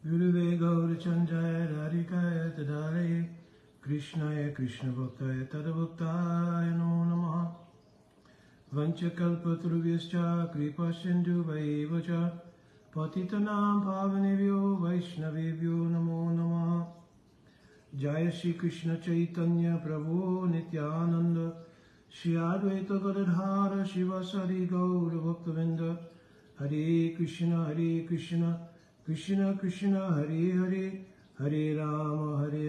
Guruve Gaurachandaya Radhikaya Tadare Krishnaya Krishna Bhaktaya Tadabhaktaya Namo Namaha Vanchakalpatarubhyascha Kripa Sindhu Vaivacha Patitanam Pavanebhyo Vaishnavebhyo Namo Namaha Jaya Shri Krishna Chaitanya Prabhu Nityananda Shri Advaita Gadadhara Shivasari Gaura Bhaktavinda Hare Krishna Krishna Krishna Hare Hare Hare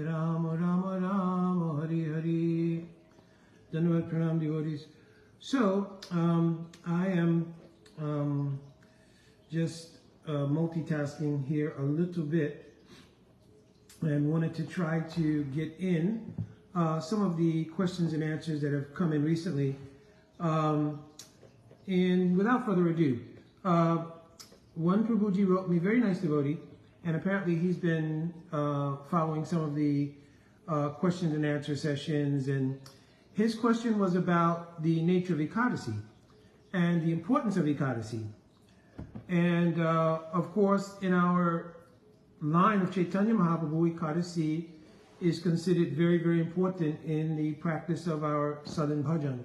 Rama Rama Rama Hare Hare. Dhanavad Pranam devotees. So I am just multitasking here a little bit and wanted to try to get in some of the questions and answers that have come in recently. And without further ado, one Prabhuji wrote me, very nice devotee, and apparently he's been following some of the questions and answer sessions, and his question was about the nature of Ekadasi and the importance of Ekadasi. And of course, in our line of Chaitanya Mahaprabhu, Ekadasi is considered very, very important in the practice of our Southern Bhajan.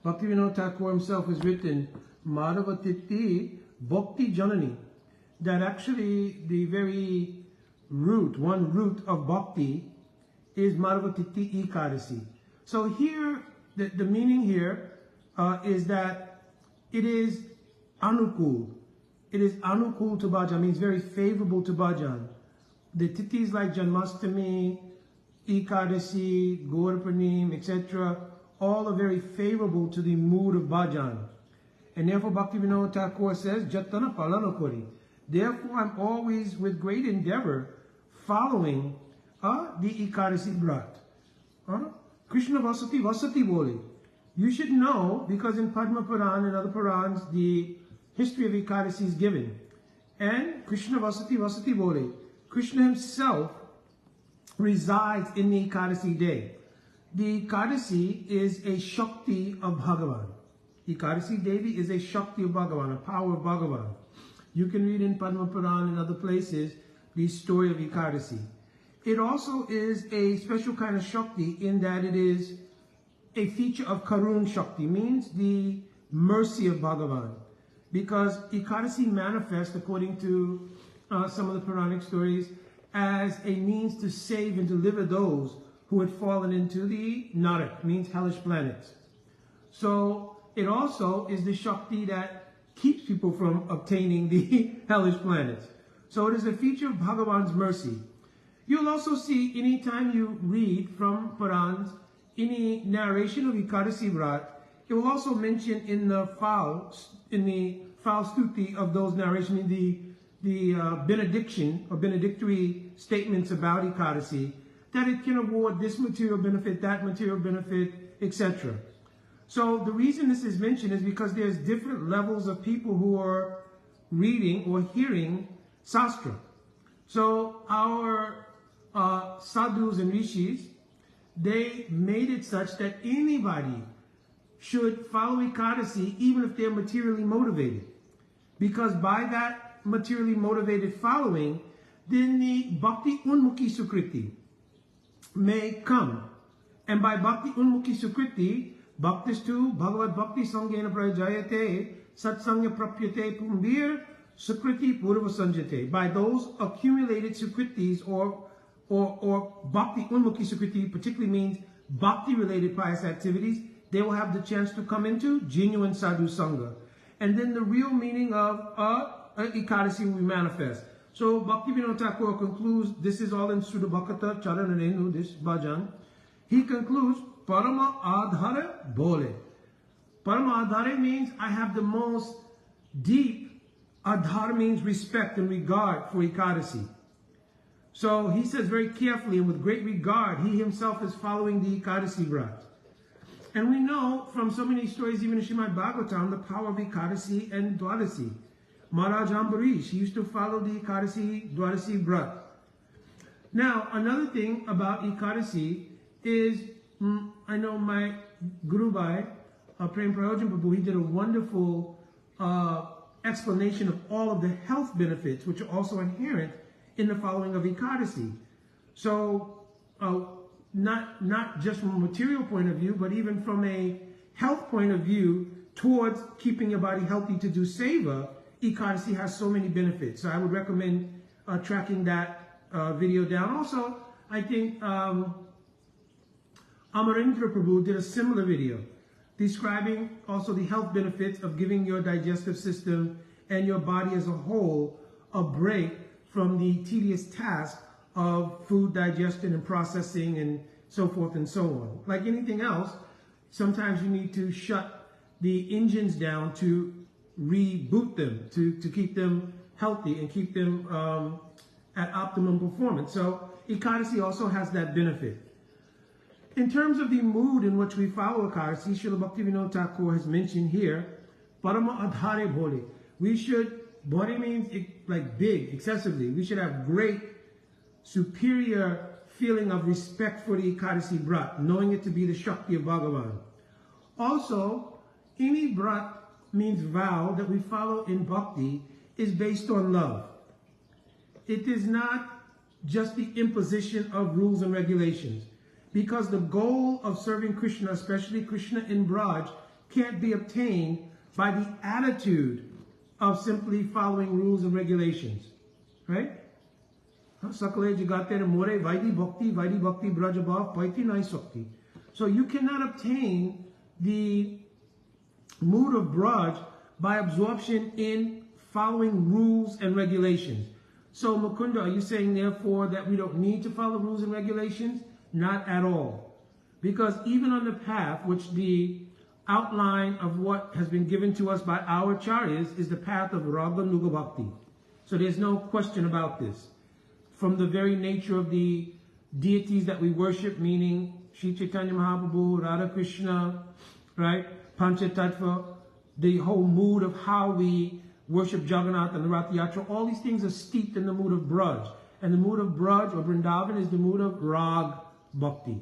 Bhaktivinoda Thakur himself has written, Madhavatiti Bhakti Janani, that actually the very root, one root of Bhakti is Madhavatiti Ekadasi. So here, the meaning here is that it is Anukul. It is Anukul to Bhajan, means very favorable to Bhajan. The titis like Janmastami, Ekadasi, Gaurapranim, etc., all are very favorable to the mood of Bhajan. And therefore Bhaktivinoda Thakur says, Jatana Palana Kori. Therefore I'm always with great endeavor following the Ekadasi Brat. Krishna Vasati Bole. You should know, because in Padma Puran and other Purans, the history of Ekadasi is given. And Krishna Vasati Bole. Krishna himself resides in the Ekadasi day. The Ekadasi is a Shakti of Bhagavan. Ekadasi Devi is a Shakti of Bhagavan, a power of Bhagavan. You can read in Padma Puran and other places the story of Ekadasi. It also is a special kind of Shakti in that it is a feature of Karun Shakti, means the mercy of Bhagavan. Because Ekadasi manifests, according to some of the Puranic stories, as a means to save and deliver those who had fallen into the Narak, means hellish planets. So it also is the Shakti that keeps people from obtaining the hellish planets. So it is a feature of Bhagavan's mercy. You'll also see, anytime you read from Purans, any narration of Ekadasi Vrat, it will also mention in the Phal Stuti of those narrations, the benediction or benedictory statements about Ekadasi, that it can award this material benefit, that material benefit, etc. So the reason this is mentioned is because there's different levels of people who are reading or hearing Sastra. So our sadhus and rishis, they made it such that anybody should follow Ekadasi even if they're materially motivated. Because by that materially motivated following, then the Bhakti Unmukhi Sukriti may come. And by Bhakti Unmukhi Sukriti, Bhaktistu Bhagavad Bhakti Sangena Prajayate Satsangya Prapyate Pumbir Sukriti Purva Sanjate. By those accumulated Sukritis or Bhakti Unmukhi Sukriti particularly means Bhakti related pious activities, they will have the chance to come into genuine Sadhu Sangha. And then the real meaning of Ekadasi will manifest. So Bhaktivinoda Thakur concludes, this is all in Sudha Bhakata Charanarenu, this bhajan. He concludes, Parama Adhara Bole. Parama Adhara means I have the most deep, Adhar means respect and regard for Ekadasi. So he says very carefully and with great regard, he himself is following the Ekadasi Vrat. And we know from so many stories, even in Srimad Bhagavatam, the power of Ekadasi and Dwadasi. Maharaj Ambarish, he used to follow the Ekadasi, Dwadasi Vrat. Now, another thing about Ekadasi is, I know my Guru Bhai, Prem Prayojan Prabhu, he did a wonderful explanation of all of the health benefits which are also inherent in the following of Ekadasi. So not just from a material point of view, but even from a health point of view towards keeping your body healthy to do seva, Ekadasi has so many benefits. So I would recommend tracking that video down. Also, I think Amarendra Prabhu did a similar video describing also the health benefits of giving your digestive system and your body as a whole a break from the tedious task of food digestion and processing and so forth and so on. Like anything else, sometimes you need to shut the engines down to reboot them, to keep them healthy and keep them at optimum performance. So Ekadasi also has that benefit. In terms of the mood in which we follow Ekadasi, Srila Bhaktivinoda Thakur has mentioned here, Parama Adhare Bhole. We should, Bhole means like big, excessively. We should have great, superior feeling of respect for the Ekadasi Brat, knowing it to be the Shakti of Bhagavan. Also, any Brat means vow that we follow in Bhakti is based on love. It is not just the imposition of rules and regulations, because the goal of serving Krishna, especially Krishna in Braj, can't be obtained by the attitude of simply following rules and regulations, right? Sakale Jagate More Vaidi Bhakti Brajabhav Paiti Nai Sakti. So you cannot obtain the mood of Braj by absorption in following rules and regulations. So Mukunda, are you saying therefore that we don't need to follow rules and regulations? Not at all. Because even on the path, which the outline of what has been given to us by our acharyas is the path of Raga Nuga Bhakti. So there's no question about this. From the very nature of the deities that we worship, meaning Sri Chaitanya Mahaprabhu, Radha Krishna, right, Panchatattva, the whole mood of how we worship Jagannath and the Rath Yatra, all these things are steeped in the mood of Braj. And the mood of Braj or Vrindavan is the mood of Rag Bhakti.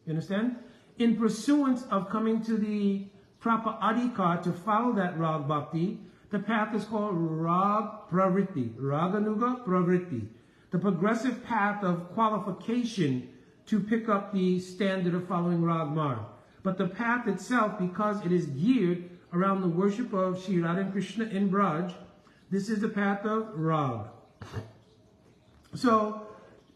You understand? In pursuance of coming to the proper adhikar to follow that Rag Bhakti, the path is called Rag Pravritti, Raganuga Pravritti, the progressive path of qualification to pick up the standard of following Rag Marg. But the path itself, because it is geared around the worship of Sri Radha and Krishna in Braj, this is the path of Rag. So,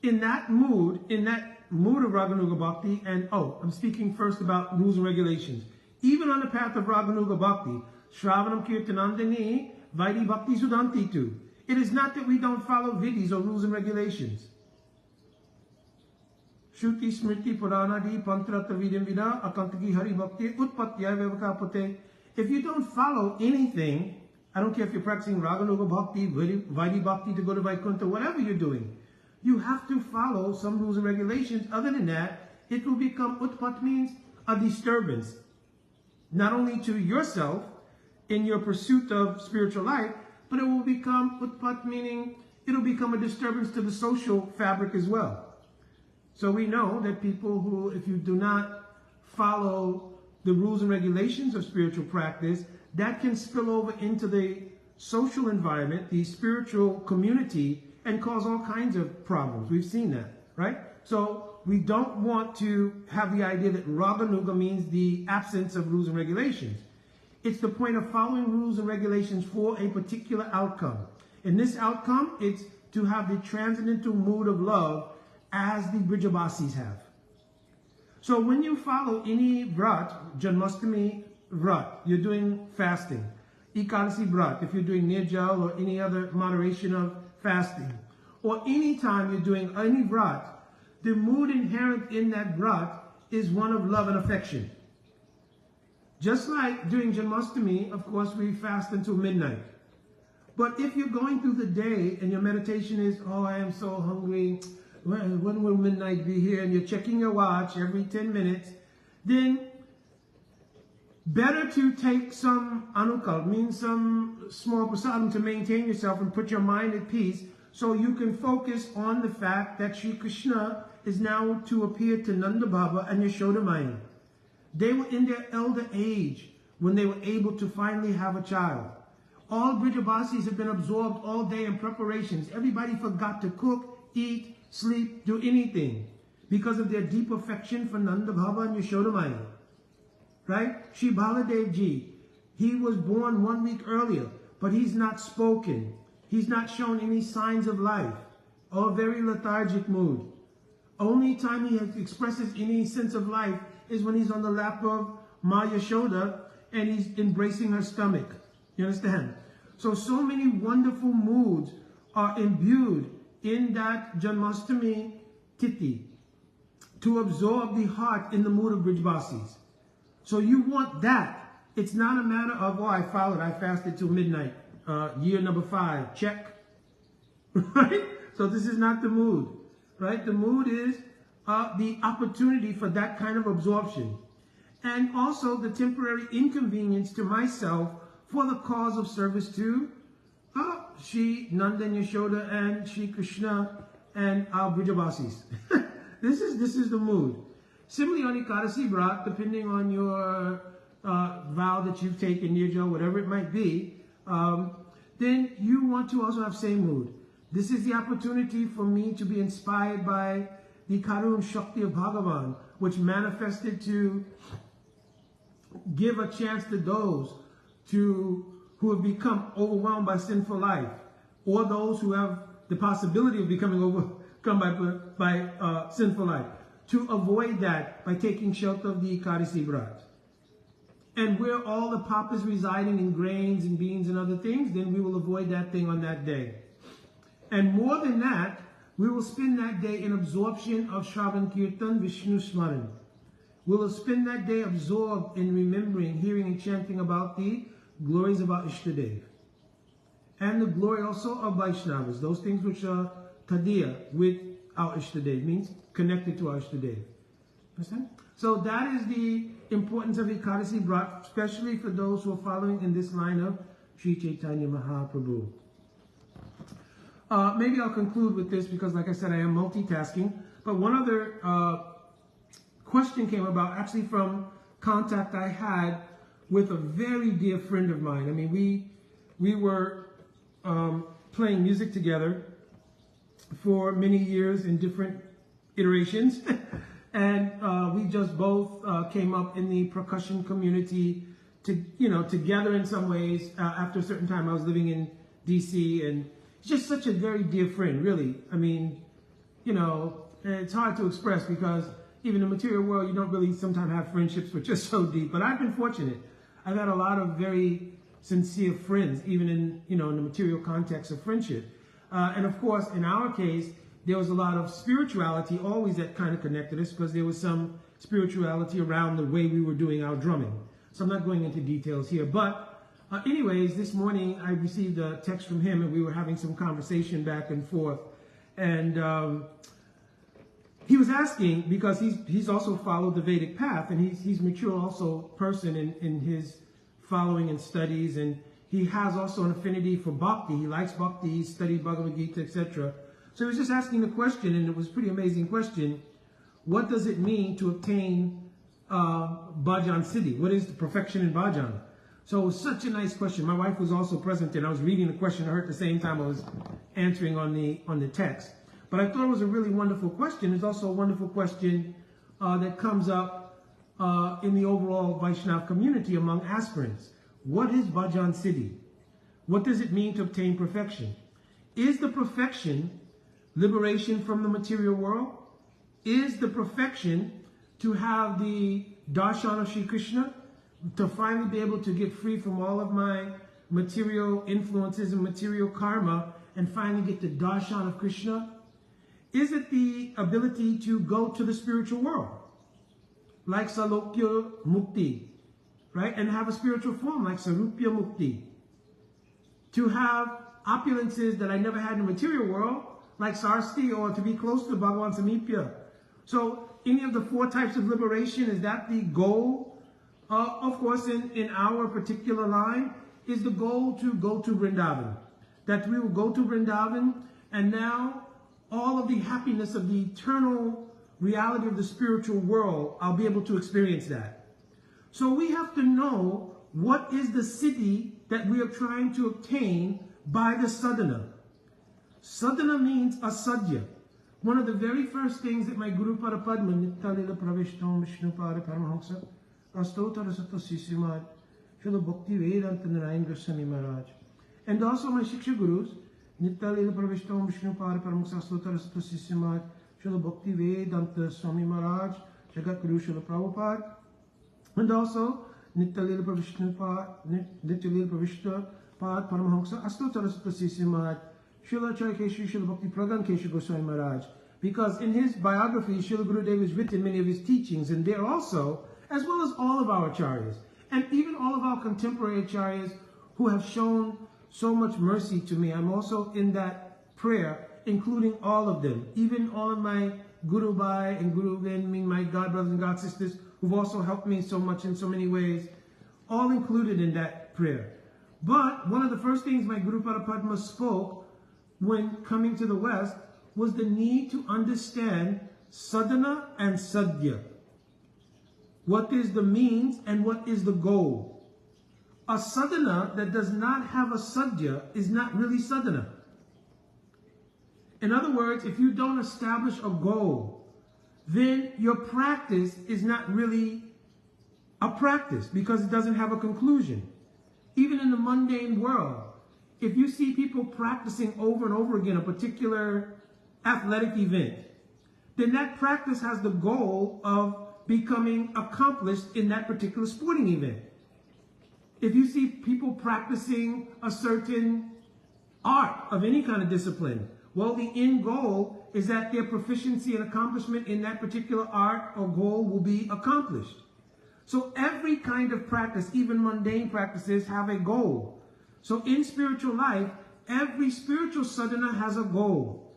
in that mood of Raganuga Bhakti, and I'm speaking first about rules and regulations. Even on the path of Raganuga Bhakti, Shravanam Kirtanandini, Vaidi Bhakti Sudanti tu. It is not that we don't follow vidhis or rules and regulations. Shruti Smriti Puranadi Pantrata Vidim Vida Akantaki Hari Bhakti Utpatyaya Vivakapate. If you don't follow anything, I don't care if you're practicing Raganuga Bhakti, Vaidi Bhakti to go to Vaikuntha, whatever you're doing, you have to follow some rules and regulations. Other than that, it will become, Utpat means a disturbance. Not only to yourself in your pursuit of spiritual life, but it will become, Utpat meaning, it will become a disturbance to the social fabric as well. So we know that people who, if you do not follow the rules and regulations of spiritual practice, that can spill over into the social environment, the spiritual community, and cause all kinds of problems. We've seen that, right? So we don't want to have the idea that Raganuga means the absence of rules and regulations. It's the point of following rules and regulations for a particular outcome. In this outcome, it's to have the transcendental mood of love as the Brijabasis have. So when you follow any Vrat, Janmashtami Vrat, you're doing fasting. Ekadasi Vrat, if you're doing Nirjal or any other moderation of fasting, or any time you're doing any Vrat, the mood inherent in that Vrat is one of love and affection. Just like during Janmashtami, of course, we fast until midnight. But if you're going through the day and your meditation is, oh, I am so hungry, when will midnight be here? And you're checking your watch every 10 minutes, then better to take some anukal, means some small prasadam to maintain yourself and put your mind at peace so you can focus on the fact that Sri Krishna is now to appear to Nanda Baba and Yashoda Maya. They were in their elder age when they were able to finally have a child. All Brijabasis have been absorbed all day in preparations. Everybody forgot to cook, eat, sleep, do anything because of their deep affection for Nanda Baba and Yashoda Maya. Right? Shri Baladev Ji, he was born 1 week earlier, but he's not spoken. He's not shown any signs of life or a very lethargic mood. Only time he expresses any sense of life is when he's on the lap of Ma Yashoda and he's embracing her stomach. You understand? So many wonderful moods are imbued in that Janmashtami Tithi to absorb the heart in the mood of Brijbasis. So you want that. It's not a matter of, oh, I followed, I fasted till midnight. Year number 5, check. Right? So this is not the mood. Right? The mood is the opportunity for that kind of absorption. And also the temporary inconvenience to myself for the cause of service to Shri Nanda and Yashoda and Shri Krishna and our Brijabasis. This is the mood. Similarly on Ekadasi Vrat, depending on your vow that you've taken, Nirjal, whatever it might be, then you want to also have same mood. This is the opportunity for me to be inspired by the Karun Shakti of Bhagavan, which manifested to give a chance to those who have become overwhelmed by sinful life, or those who have the possibility of becoming overcome by sinful life, to avoid that by taking shelter of the Ekadasi Vrat. And where all the pop is residing in grains and beans and other things, then we will avoid that thing on that day. And more than that, we will spend that day in absorption of Shravan Kirtan Vishnu Smaran. We will spend that day absorbed in remembering, hearing, and chanting about the glories of our Ishtadev. And the glory also of Vaishnavas, those things which are Tadiya with our Ishtadev, means connected to our Ishtadev. Understand? So that is the importance of Ekadasi Vrat, especially for those who are following in this line of Sri Chaitanya Mahaprabhu. Maybe I'll conclude with this because, like I said, I am multitasking. But one other question came about actually from contact I had with a very dear friend of mine. I mean, we were playing music together for many years in different iterations. And we just both came up in the percussion community together in some ways. After a certain time, I was living in DC, and just such a very dear friend, really. I mean, it's hard to express because even in the material world, you don't really sometimes have friendships which are so deep. But I've been fortunate. I've had a lot of very sincere friends, even in in the material context of friendship. And of course, in our case, there was a lot of spirituality always that kind of connected us because there was some spirituality around the way we were doing our drumming. So I'm not going into details here, but anyways, this morning I received a text from him and we were having some conversation back and forth. And he was asking, because he's also followed the Vedic path, and he's mature also person in his following and studies, and he has also an affinity for bhakti. He likes bhakti, he's studied Bhagavad Gita, etc. So he was just asking the question, and it was a pretty amazing question. What does it mean to obtain Bhajan Siddhi? What is the perfection in Bhajan? So it was such a nice question. My wife was also present, and I was reading the question to her at the same time I was answering on the text. But I thought it was a really wonderful question. It's also a wonderful question that comes up in the overall Vaishnava community among aspirants. What is Bhajan Siddhi? What does it mean to obtain perfection? Is the perfection liberation from the material world? Is the perfection to have the darshan of Shri Krishna? To finally be able to get free from all of my material influences and material karma and finally get the darshan of Krishna? Is it the ability to go to the spiritual world? Like Salokya Mukti, right? And have a spiritual form like Sarupya Mukti. To have opulences that I never had in the material world, like Sarsti, or to be close to Bhagavan Samipya. So any of the 4 types of liberation, is that the goal? Of course, in our particular line, is the goal to go to Vrindavan. That we will go to Vrindavan, and now all of the happiness of the eternal reality of the spiritual world, I'll be able to experience that. So we have to know what is the siddhi that we are trying to obtain by the sadhana. Sadhana means asadhya. One of the very first things that my Guru Parapadma Nittalila Pravishtam Vishnupada Paramahamsa Astotara Satta Sisimad Srila Bhakti Vedanta Narayan Goswami Maharaj, and also my Shiksha Gurus Nittalila Pravishtam Vishnupada Paramahamsa Astotara Satta Sisimad Srila Bhakti Vedanta Swami Maharaj, Jagat Guru Srila Prabhupada, and also Nittalila Pravishta Pad Paramahamsa Astotara Satta Sisimad Srila Charakeshu Srila Bhakti Pragan Keshu Goswami Maharaj, because in his biography, Srila Gurudev has written many of his teachings, and there also, as well as all of our acharyas, and even all of our contemporary acharyas who have shown so much mercy to me. I'm also in that prayer, including all of them, even all of my Guru Bhai and Guru Ven, my God brothers and God sisters, who've also helped me so much in so many ways, all included in that prayer. But one of the first things my Guru Parapadma spoke when coming to the West was the need to understand sadhana and sadhya. What is the means and what is the goal? A sadhana that does not have a sadhya is not really sadhana. In other words, if you don't establish a goal, then your practice is not really a practice because it doesn't have a conclusion. Even in the mundane world, if you see people practicing over and over again a particular athletic event, then that practice has the goal of becoming accomplished in that particular sporting event. If you see people practicing a certain art of any kind of discipline, well, the end goal is that their proficiency and accomplishment in that particular art or goal will be accomplished. So every kind of practice, even mundane practices, have a goal. So in spiritual life, every spiritual sadhana has a goal.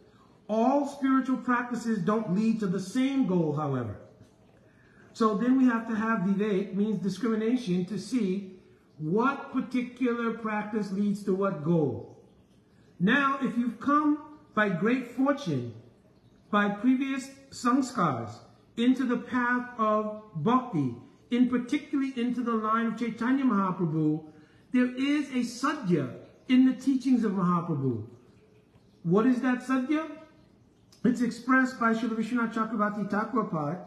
All spiritual practices don't lead to the same goal, however. So then we have to have vivek, means discrimination, to see what particular practice leads to what goal. Now, if you've come by great fortune, by previous sanskars, into the path of bhakti, in particularly into the line of Chaitanya Mahaprabhu, there is a sadhya in the teachings of Mahaprabhu. What is that sadhya? It's expressed by Srila Vishwanath Chakravarti Thakurpad.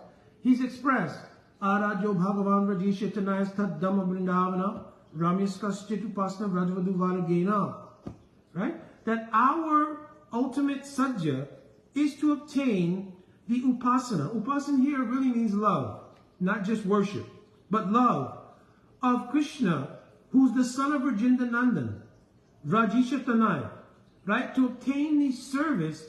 He's expressed, Arajo Bhagavan Rajishetanayas Tad Dhamma Vrindavana Ramyaskaschit Upasana Vrajavadu Varagena. Right? That our ultimate sadhya is to obtain the upasana. Upasana here really means love, not just worship, but love of Krishna, who's the son of Rajendra Nandan, Rajisha Tanai, right? To obtain the service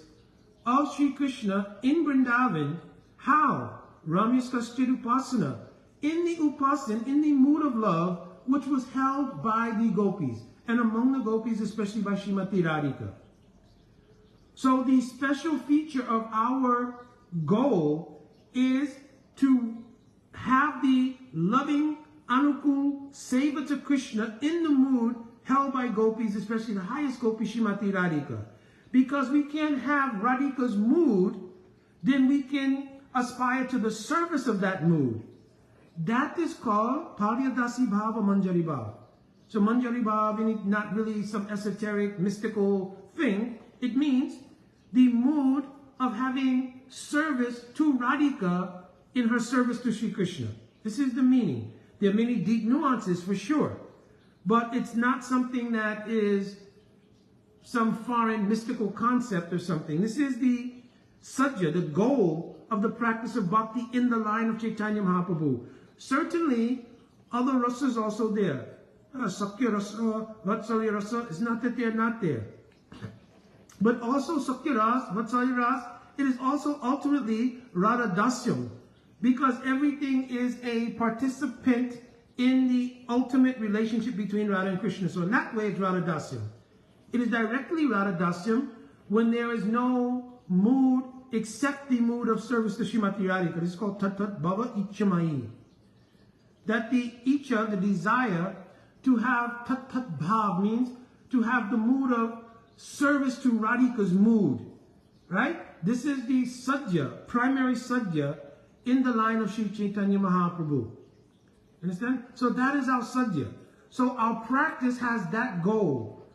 of Sri Krishna in Vrindavan. How? Ramyaskaschit Upasana. In the upasana, in the mood of love, which was held by the gopis, and among the gopis, especially by Srimati Radhika. So the special feature of our goal is to have the loving Anukul Seva to Krishna in the mood held by gopis, especially the highest gopi, Srimati Radhika. Because we can't have Radhika's mood, then we can aspire to the service of that mood. That is called Paryadasi Bhava Manjari Bhava. So Manjari Bhava is not really some esoteric, mystical thing. It means the mood of having service to Radhika in her service to Sri Krishna. This is the meaning. There are many deep nuances for sure, but it's not something that is some foreign mystical concept or something. This is the sadhya, the goal of the practice of bhakti in the line of Chaitanya Mahaprabhu. Certainly, other rasas also there. Sakya rasa, Vatsalya rasa, it's not that they're not there. But also Sakya ras, Vatsalya ras, it is also ultimately Radha Dasyam, because everything is a participant in the ultimate relationship between Radha and Krishna. So in that way, it's Radha Dasyam. It is directly Radha Dasyam when there is no mood except the mood of service to Srimati Radhika. This is called Tat Tat Bhava Ichamai. That the Icha, the desire to have Tat Tat Bhav, means to have the mood of service to Radhika's mood. Right? This is the sadhya, primary sadhya in the line of Sri Chaitanya Mahaprabhu. Understand? So that is our sadhya. So our practice has that goal.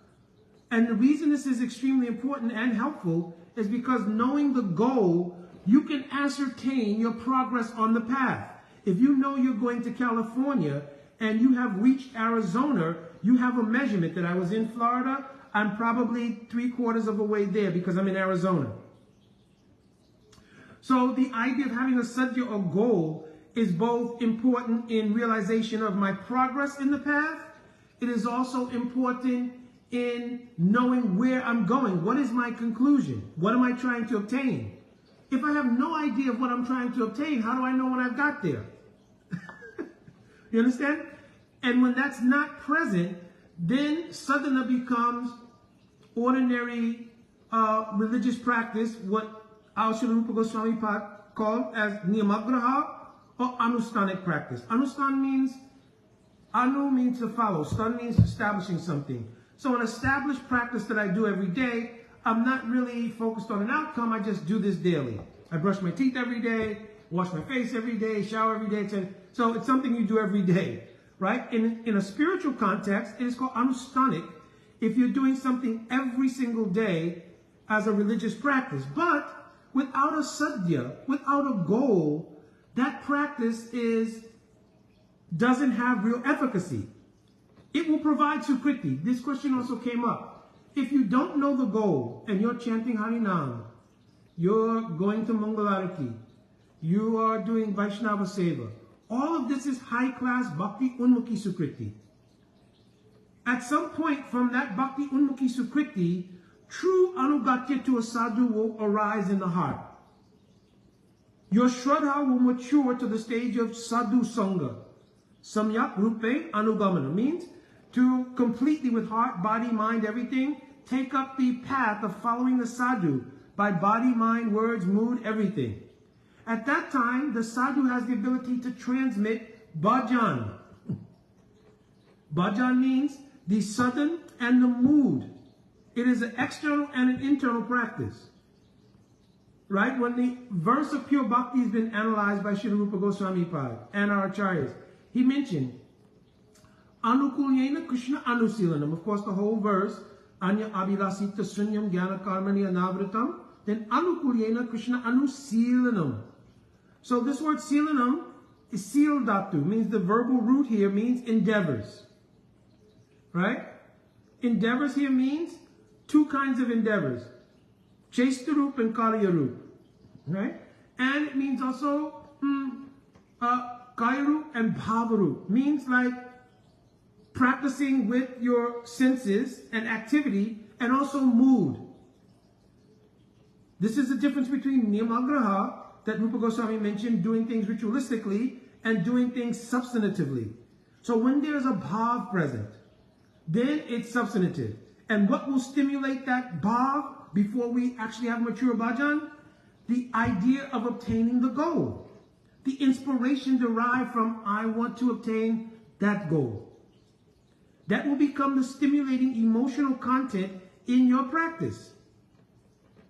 And the reason this is extremely important and helpful is because knowing the goal, you can ascertain your progress on the path. If you know you're going to California and you have reached Arizona, you have a measurement that I was in Florida, I'm probably 3/4 of the way there because I'm in Arizona. So the idea of having a sadhya or goal is both important in realization of my progress in the path. It is also important in knowing where I'm going. What is my conclusion? What am I trying to obtain? If I have no idea of what I'm trying to obtain, how do I know when I've got there? You understand? And when that's not present, then sadhana becomes ordinary religious practice, what our Srila Rupa Goswami called as niyamagraha or anustanic practice. Anustan means, anu means to follow, stan means establishing something. So an established practice that I do every day, I'm not really focused on an outcome, I just do this daily. I brush my teeth every day, wash my face every day, shower every day. So it's something you do every day, right? In a spiritual context, it is called anustanic if you're doing something every single day as a religious practice. But without a sadhya, without a goal, that practice doesn't have real efficacy. It will provide sukriti. This question also came up. If you don't know the goal and you're chanting Harinam, you're going to Mangalarati, you are doing Vaishnava Seva, all of this is high-class Bhakti Unmukhi Sukriti. At some point from that Bhakti Unmukhi Sukriti, true anugatya to a sadhu will arise in the heart. Your shraddha will mature to the stage of sadhu sangha. Samyak rupe anugamana means to completely, with heart, body, mind, everything, take up the path of following the sadhu by body, mind, words, mood, everything. At that time, the sadhu has the ability to transmit bhajan. Bhajan means the sadhan and the mood. It is an external and an internal practice. Right? When the verse of pure bhakti has been analyzed by Srila Rupa Goswami Pad and our acharyas, he mentioned Anukulyena Krishna Anusilanam. Of course, the whole verse, Anya Abhilasita Sunyam Jnana Karmani Anavritam. Then Anukulyena Krishna Anusilanam. So this word silanam is sil dhatu, means the verbal root here means endeavors. Right? Endeavors here means two kinds of endeavors. Chestarup and Karyarup. Right? And it means also Kayarup and Bhavarup. Means like practicing with your senses and activity and also mood. This is the difference between niyamagraha that Rupa Goswami mentioned, doing things ritualistically and doing things substantively. So when there's a bhav present, then it's substantive. And what will stimulate that bhav before we actually have mature bhajan? The idea of obtaining the goal. The inspiration derived from, I want to obtain that goal. That will become the stimulating emotional content in your practice.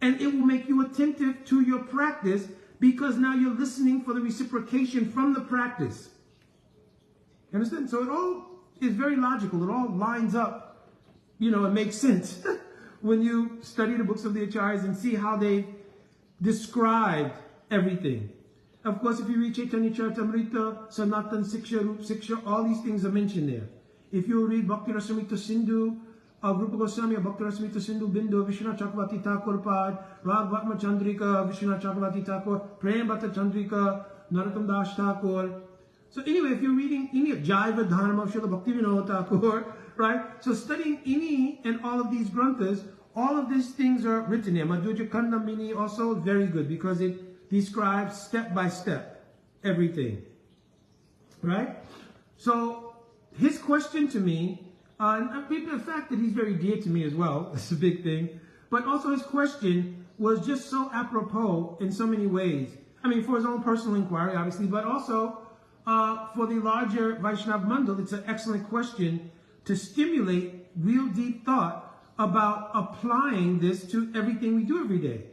And it will make you attentive to your practice because now you're listening for the reciprocation from the practice. You understand? So it all is very logical. It all lines up. You know, it makes sense when you study the books of the acharyas and see how they described everything. Of course, if you read Chaitanya Charitamrita, Sanatan, Siksha, Rup Siksha, all these things are mentioned there. If you read Bhakti Rasamrita Sindhu, Rupa Goswami, Bhakti Rasamrita Sindhu, Bindu, Vishwanath Chakravarti Thakur Pad, Ragvatma Chandrika, Vishwanath Chakravarti Thakur, Prem Bhatta Chandrika, Narottam Das Thakur. So anyway, if you're reading any of Jaiva Dharma of Srila Bhakti Vinod Thakur, right? So studying any and all of these granthas, all of these things are written there. Madhurya Kandamini also very good because it describes step by step everything, right? So his question to me, and the fact that he's very dear to me as well, that's a big thing, but also his question was just so apropos in so many ways. I mean, for his own personal inquiry, obviously, but also for the larger Vaishnav Mandal, it's an excellent question to stimulate real deep thought about applying this to everything we do every day.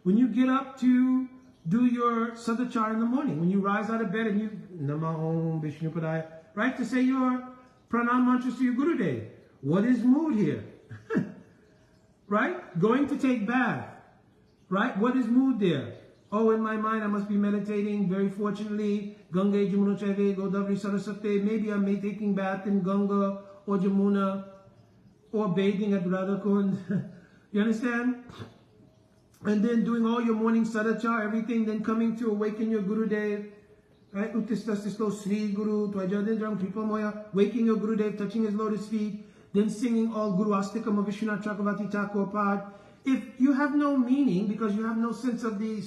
When you get up to do your sadachara in the morning, when you rise out of bed and you, Namo Om Vishnupadaya, right, to say your pranam mantras to your Gurudev. What is mood here? Right? Going to take bath. Right? What is mood there? Oh, in my mind, I must be meditating. Very fortunately, Ganga, Jamuna, Chaive, Godavari, Saraswati. Maybe I'm taking bath in Ganga or Jamuna or bathing at Radhakund. You understand? And then doing all your morning sadachar, everything, then coming to awaken your Gurudev. Right? Uttistastisto Sri Guru, Twajadindram, Kripamoya, waking your Gurudev, touching his lotus feet, then singing all Guru Astikam of Vishwanath Chakravarti Thakur Pad. If you have no meaning, because you have no sense of the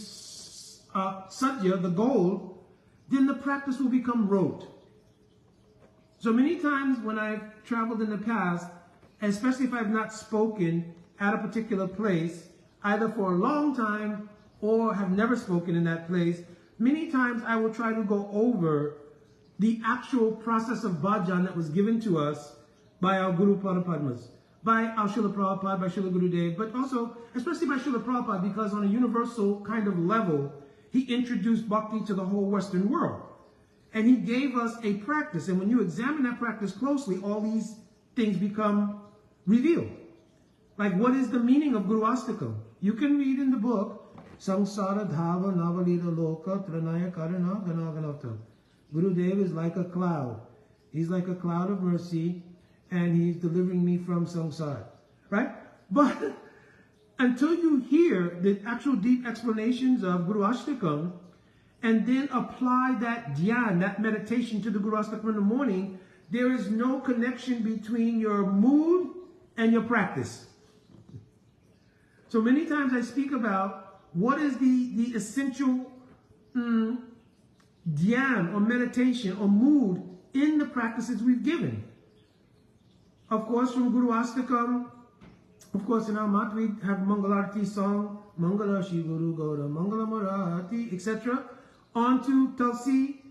sadhya, the goal, then the practice will become rote. So many times when I've traveled in the past, especially if I've not spoken at a particular place, either for a long time or have never spoken in that place, many times I will try to go over the actual process of bhajan that was given to us by our Guru Parapadmas, by our Srila Prabhupada, by Srila Gurudev, but also, especially by Srila Prabhupada, because on a universal kind of level, he introduced bhakti to the whole Western world. And he gave us a practice. And when you examine that practice closely, all these things become revealed. Like, what is the meaning of Guru Astakam? You can read in the book, Samsara Dhava Navalita Loka Tranaya Karana Ganaganata. Gurudev is like a cloud. He's like a cloud of mercy, and he's delivering me from samsara. Right? But until you hear the actual deep explanations of Guru Ashtakam, and then apply that dhyan, that meditation to the Guru Ashtakam in the morning, there is no connection between your mood and your practice. So many times I speak about what is the essential dhyan or meditation or mood in the practices we've given. Of course, from Guru Astakam, of course, in our mat we have Mangalarti song, Mangala Shri Guru Gaura, Mangala Marati, etc. On to Tulsi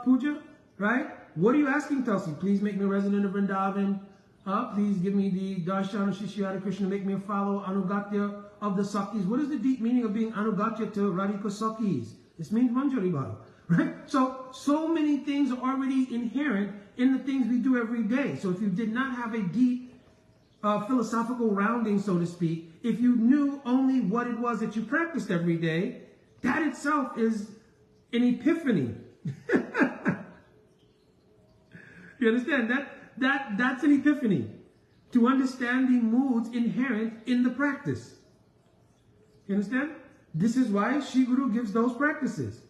Puja, right? What are you asking, Tulsi? Please make me a resident of Vrindavan. Please give me the darshan of Shishya Krishna, make me a follow Anugatya of the Sakis. What is the deep meaning of being Anugatya to Radhika Sakis? This means Manjari Bhava, right? So many things are already inherent in the things we do every day. So if you did not have a deep philosophical rounding, so to speak, if you knew only what it was that you practiced every day, that itself is an epiphany. You understand? That's an epiphany. To understand the moods inherent in the practice. You understand? This is why Shri Guru gives those practices.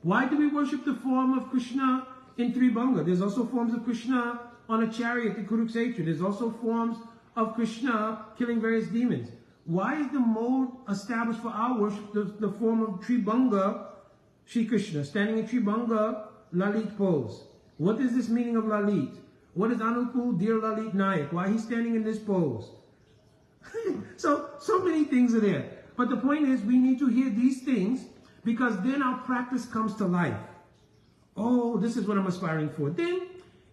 Why do we worship the form of Krishna in Tribanga? There's also forms of Krishna on a chariot in Kurukshetra. There's also forms of Krishna killing various demons. Why is the mode established for our worship the form of Tribanga Shri Krishna, standing in Tribanga Lalit pose? What is this meaning of Lalit? What is Anukul, dear Lalit Nayak? Why he's standing in this pose? so many things are there. But the point is, we need to hear these things, because then our practice comes to life. Oh, this is what I'm aspiring for. Then,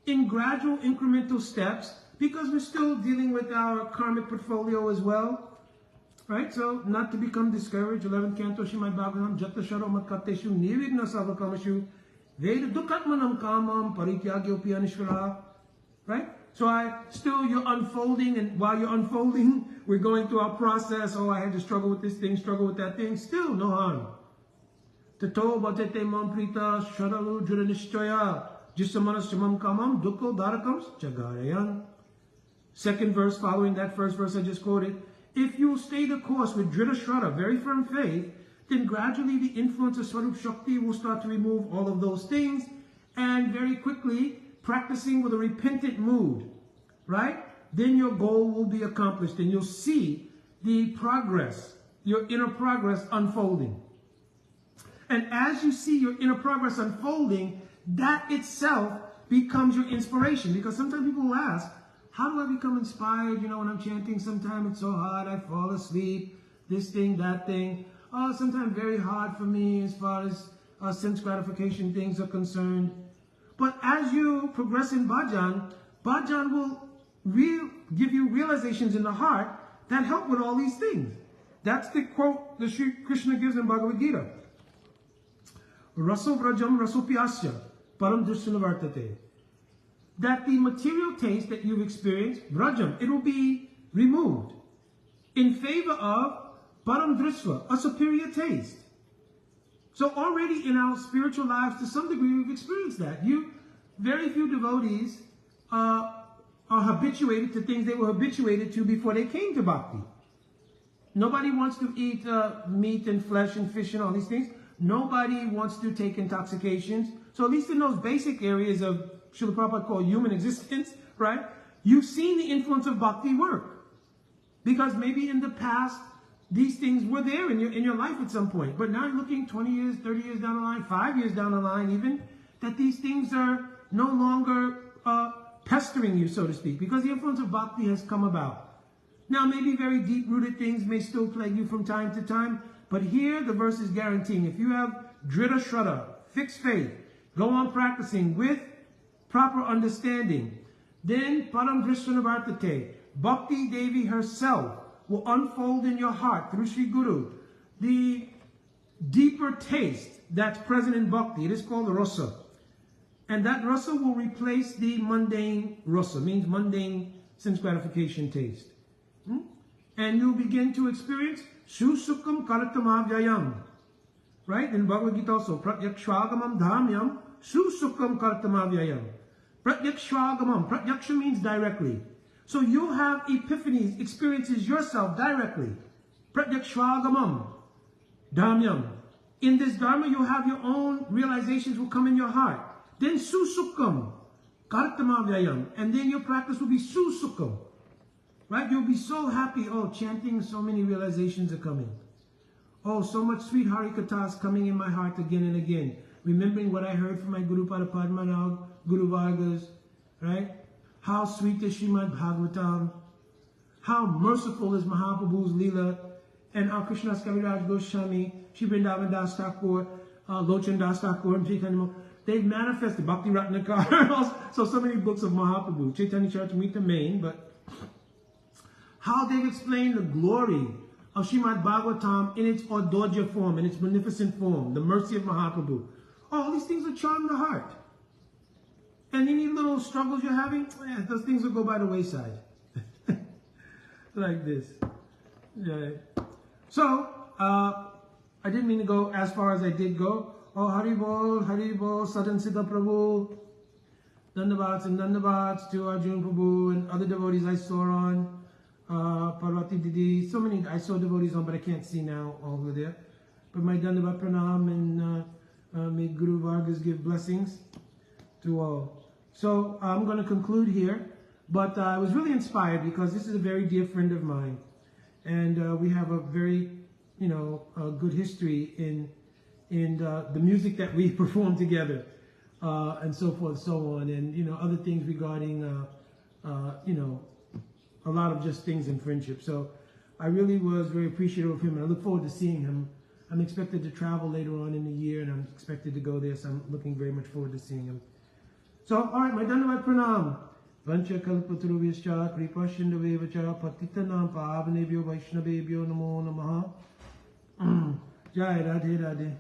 in gradual incremental steps, because we're still dealing with our karmic portfolio as well, right? So, not to become discouraged. 11th canto, Shrimad Bhagavatam, Jatta Sharo Matkateshu, Nirvigna Savakamashu, Veda Dukatmanam Kamam, Parityagyopi Anishvara, right? So you're unfolding, and while you're unfolding, we're going through our process. Oh, I had to struggle with this thing, struggle with that thing. Still, no harm. Tato bhatete mamprita sharalu juranishchaya jisamanas chamam kamam dukko darakams chagarayan. Second verse, following that first verse I just quoted. If you stay the course with Drita Shraddha, very firm faith, then gradually the influence of Swarup Shakti will start to remove all of those things, and very quickly, practicing with a repentant mood, right? Then your goal will be accomplished, and you'll see the progress, your inner progress unfolding. And as you see your inner progress unfolding, that itself becomes your inspiration. Because sometimes people will ask, how do I become inspired? You know, when I'm chanting, sometimes it's so hard, I fall asleep, this thing, that thing. Oh, sometimes very hard for me as far as sense gratification things are concerned. But as you progress in bhajan, bhajan will give you realizations in the heart that help with all these things. That's the quote that Sri Krishna gives in Bhagavad Gita. Raso vrajam rasopyasya param drishanavartate. that the material taste that you've experienced, vrajam, it will be removed in favor of param drisva, a superior taste. So already in our spiritual lives, to some degree, we've experienced that. Very few devotees are habituated to things they were habituated to before they came to bhakti. Nobody wants to eat meat and flesh and fish and all these things. Nobody wants to take intoxications. So at least in those basic areas of Srila Prabhupada called human existence, right? You've seen the influence of bhakti work. Because maybe in the past, these things were there in your life at some point. But now you're looking 20 years, 30 years down the line, 5 years down the line even, that these things are no longer pestering you, so to speak, because the influence of bhakti has come about. Now, maybe very deep-rooted things may still plague you from time to time, but here the verse is guaranteeing, if you have drita shraddha, fixed faith, go on practicing with proper understanding, then param drishanavartate, Bhakti Devi herself will unfold in your heart through Sri Guru the deeper taste that's present in bhakti. It is called rasa. And that rasa will replace the mundane rasa, means mundane sense gratification taste. And you'll begin to experience Susukam Kartamavyayam. Right? In Bhagavad Gita also, Pratyakshvagamam dhamyam Susukam Kartamavyayam. Pratyakshvagamam. Pratyaksha means directly. So you'll have epiphanies, experiences yourself directly. Pratyakshvagamam dhamyam. In this dharma, you'll have your own realizations will come in your heart. Then Susukam Kartamavyayam. And then your practice will be Susukam. Right? You'll be so happy. Oh, chanting, so many realizations are coming. Oh, so much sweet Harikathas coming in my heart again and again. Remembering what I heard from my Guru Pada Padmanabh, Guru Vargas, right? How sweet is Srimad Bhagavatam. How merciful is Mahaprabhu's Leela. And how Krishnadas Kaviraj Goswami, Shri Vrindavan Das Thakur, Lochan Das Thakur, and Chaitanya, they've manifested Bhakti Ratnakar. so many books of Mahaprabhu. Chaitanya Charitamrita main, but how they've explained the glory of Srimad Bhagavatam in its Audodhya form, in its beneficent form, the mercy of Mahaprabhu. All these things will charm the heart. And any little struggles you're having, those things will go by the wayside. Like this. Right. So, I didn't mean to go as far as I did go. Oh, Haribol, Sadan Siddha Prabhu, Dandavats and Dandavats to Arjun Prabhu and other devotees I saw on. Parvati Didi, so many I saw devotees on, but I can't see now all over there. But my Dandavat Pranam and may Guru Vargas give blessings to all. So I'm going to conclude here, but I was really inspired because this is a very dear friend of mine, and we have a very, good history in the music that we perform together, and so forth, so on, and other things regarding, a lot of just things in friendship. So I really was very appreciative of him, and I look forward to seeing him. I'm expected to travel later on in the year, and I'm expected to go there, so I'm looking very much forward to seeing him. So, all right, my Dandavat Pranam. Vancha kalpatarubhyascha kripashindavevacha patitanam pavanebhyo vaishnavebhyo namo namaha. Jai Radhe Radhe.